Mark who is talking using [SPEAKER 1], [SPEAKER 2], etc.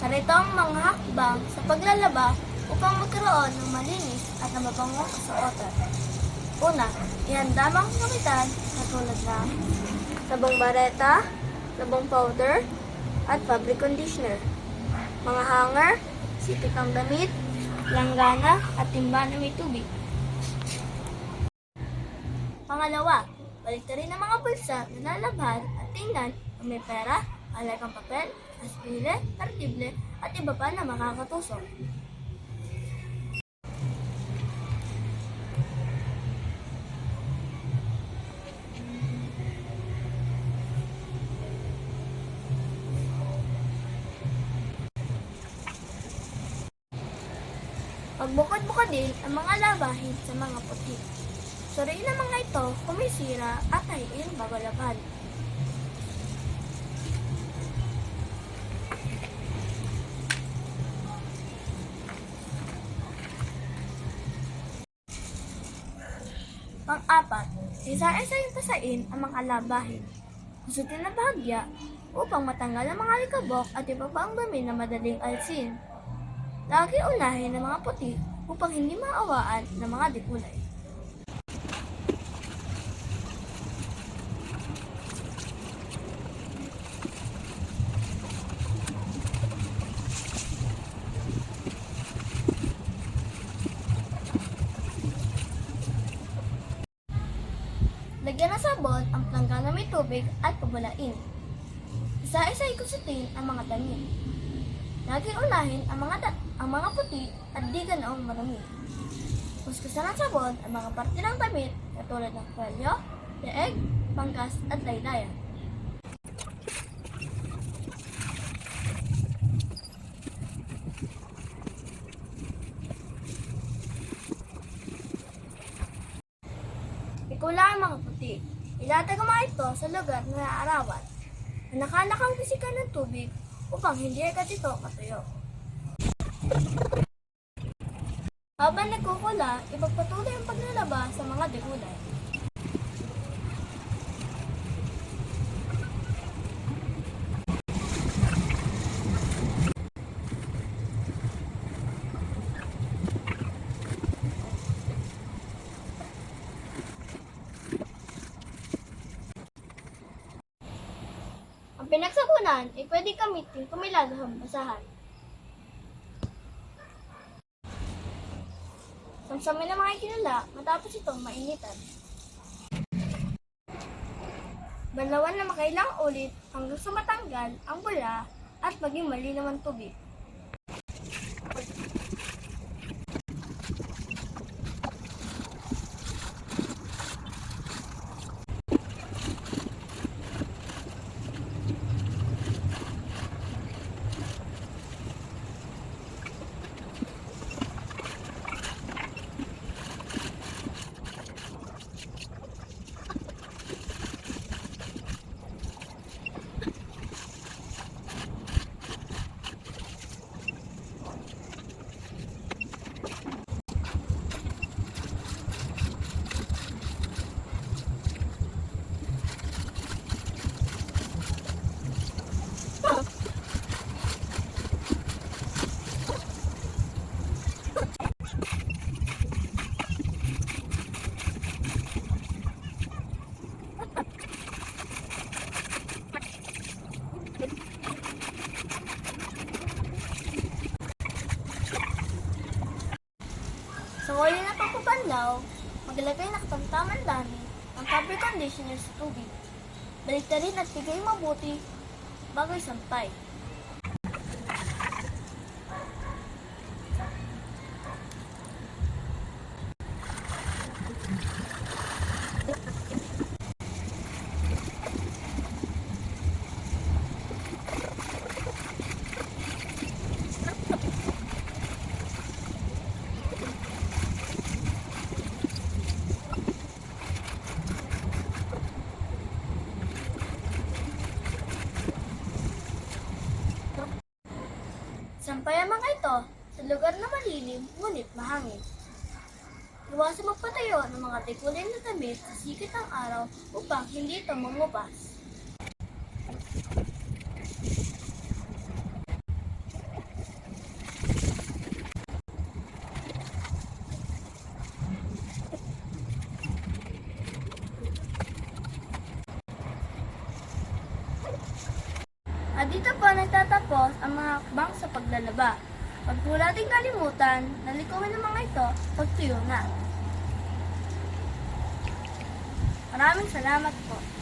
[SPEAKER 1] Narito ang mga hakbang sa paglalaba upang magkaroon ng malinis at mababangong kasuotan. Una, ihanda ang mga kapitan na tulad ng sabong bareta, sabong powder, at fabric conditioner. Mga hanger, sitik ang damit, langgana, at timba na may tubig. Pangalawa, baliktarin ang mga bulsa na lalabhan at tingnan kung may pera, halagang papel, aspire, tartible, at iba pa na makakatusok. Pagbukod-bukodin ang mga labahin sa mga puti. Suriin ang mga ito kung may sira at hahiin bago laban. Pang-apat, isa-isayong tasain ang mga labahin. Kusutin na bahagya upang matanggal ang mga likabok at iba pa ang dumi na madaling alsin. Lagi unahin ang mga puti upang hindi maawaan ng mga dikulay. Lagyan ng sabon ang plangga na may tubig at pabulain. Isa-isa ikusutin ang mga damit. Laging unahin ang mga puti at di ganoong marumi. Kuskusan ng sabon ang mga parte ng damit katulad ng kwelyo, leeg, pangkas at laylayan. Ikula ang mga puti. Ilatag ang mga ito sa lugar na naaarawan. Anak-anak ang bisikan ng tubig upang hindi agad ito matuyo. Habang nagkukula, ipagpatuloy ang paglalaba sa mga digulay. Ang pinagsabunan ay pwede gamitin kung may lagahang basahan. Samsamin ang mga ikinala matapos itong mainitan. Banlawan na makailang ulit hanggang sa matanggal ang bula at maging malinaw ang tubig. Sa huli na pagpapanlaw, maglagay na katamtaman dami ang fabric conditioner sa tubig. Baliktarin at bigay mabuti bago isampay. Sampay ang mga ito sa lugar na malilim ngunit mahangin. Iwasan magpatayo ng mga tikulin na damit sa sikit ng araw upang hindi ito mangupas. At dito po nagtatapos ang mga hakbang sa paglalaba. Huwag po nating kalimutan na likumin ang mga ito pagtuyo na. Maraming salamat po.